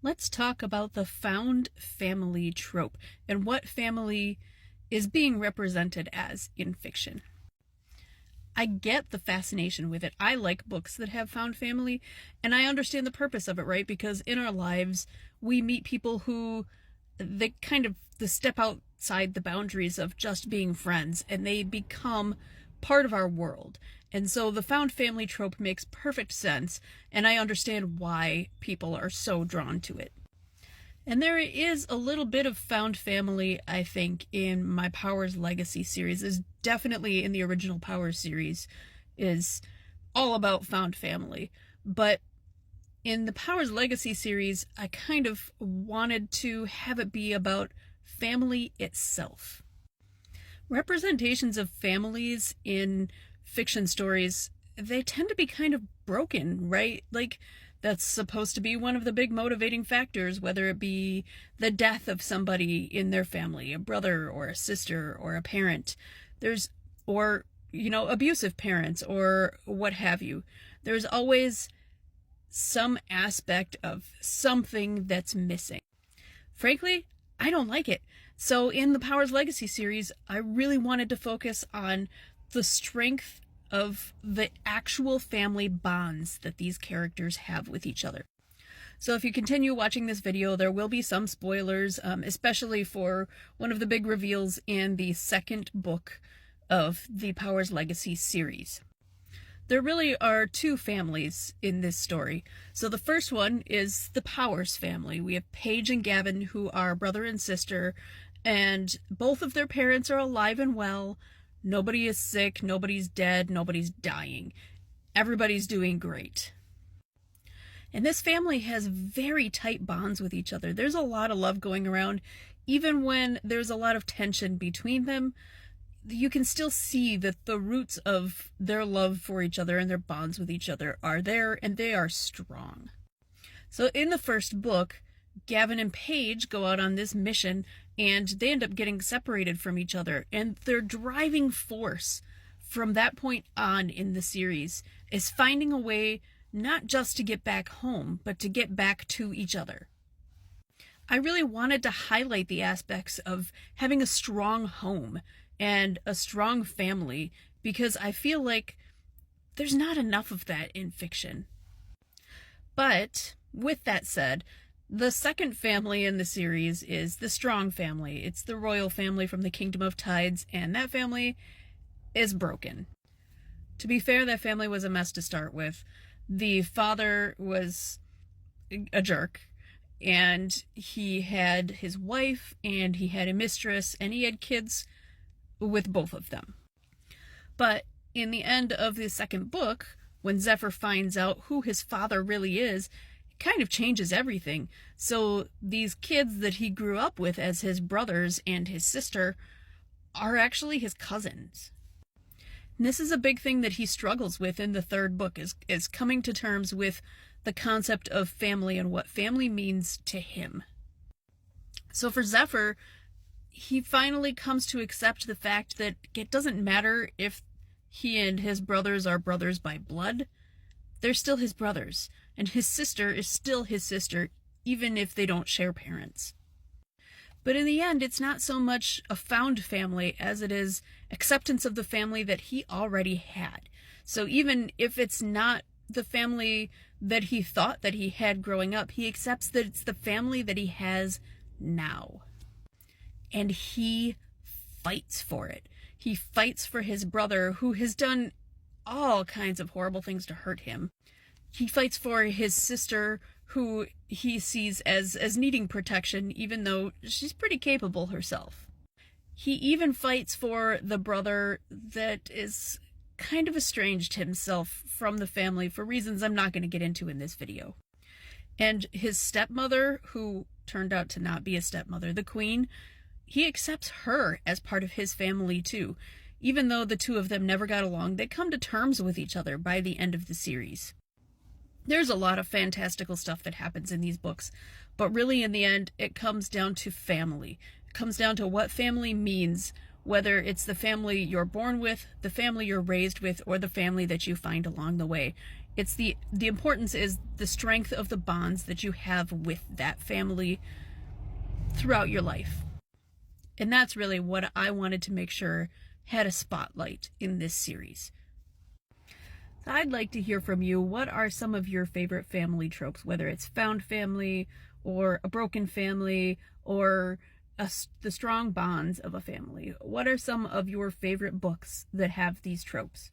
Let's talk about the found family trope and what family is being represented as in fiction. I get the fascination with it. I like books that have found family, and I understand the purpose of it, right? Because in our lives, we meet people who they step outside the boundaries of just being friends, and they become part of our world. And so the found family trope makes perfect sense, and I understand why people are so drawn to it. And there is a little bit of found family, I think, in my Powers Legacy series. Is definitely in the original Powers series is all about found family. But in the Powers Legacy series, I kind of wanted to have it be about family itself. Representations of families in fiction stories, they tend to be kind of broken, right? Like, that's supposed to be one of the big motivating factors, whether it be the death of somebody in their family, a brother or a sister or a parent. Or abusive parents or what have you. There's always some aspect of something that's missing. Frankly, I don't like it. So in the Powers Legacy series, I really wanted to focus on the strength of the actual family bonds that these characters have with each other. So if you continue watching this video, there will be some spoilers, especially for one of the big reveals in the second book of the Powers Legacy series. There really are two families in this story. So the first one is the Powers family. We have Paige and Gavin, who are brother and sister, and both of their parents are alive and well. Nobody is sick, nobody's dead, nobody's dying. Everybody's doing great. And this family has very tight bonds with each other. There's a lot of love going around. Even when there's a lot of tension between them, you can still see that the roots of their love for each other and their bonds with each other are there, and they are strong. So in the first book, Gavin and Paige go out on this mission, and they end up getting separated from each other. And their driving force from that point on in the series is finding a way not just to get back home, but to get back to each other. I really wanted to highlight the aspects of having a strong home and a strong family, because I feel like there's not enough of that in fiction. But with that said, the second family in the series is the Strong family. It's the royal family from the Kingdom of Tides, and that family is broken. To be fair, that family was a mess to start with. The father was a jerk, and he had his wife, and he had a mistress, and he had kids with both of them. But in the end of the second book, when Zephyr finds out who his father really is, kind of changes everything. So these kids that he grew up with as his brothers and his sister are actually his cousins. And this is a big thing that he struggles with in the third book, is coming to terms with the concept of family and what family means to him. So for Zephyr, he finally comes to accept the fact that it doesn't matter if he and his brothers are brothers by blood. They're still his brothers, and his sister is still his sister, even if they don't share parents. But in the end, it's not so much a found family as it is acceptance of the family that he already had. So even if it's not the family that he thought that he had growing up, he accepts that it's the family that he has now. And he fights for it. He fights for his brother, who has done all kinds of horrible things to hurt him. He fights for his sister, who he sees as needing protection, even though she's pretty capable herself. He even fights for the brother that is kind of estranged himself from the family for reasons I'm not going to get into in this video. And his stepmother, who turned out to not be a stepmother, the Queen, he accepts her as part of his family too. Even though the two of them never got along, they come to terms with each other by the end of the series. There's a lot of fantastical stuff that happens in these books, but really in the end, it comes down to family. It comes down to what family means, whether it's the family you're born with, the family you're raised with, or the family that you find along the way. It's the importance is the strength of the bonds that you have with that family throughout your life. And that's really what I wanted to make sure had a spotlight in this series. So I'd like to hear from you. What are some of your favorite family tropes, whether it's found family or a broken family or the strong bonds of a family? What are some of your favorite books that have these tropes?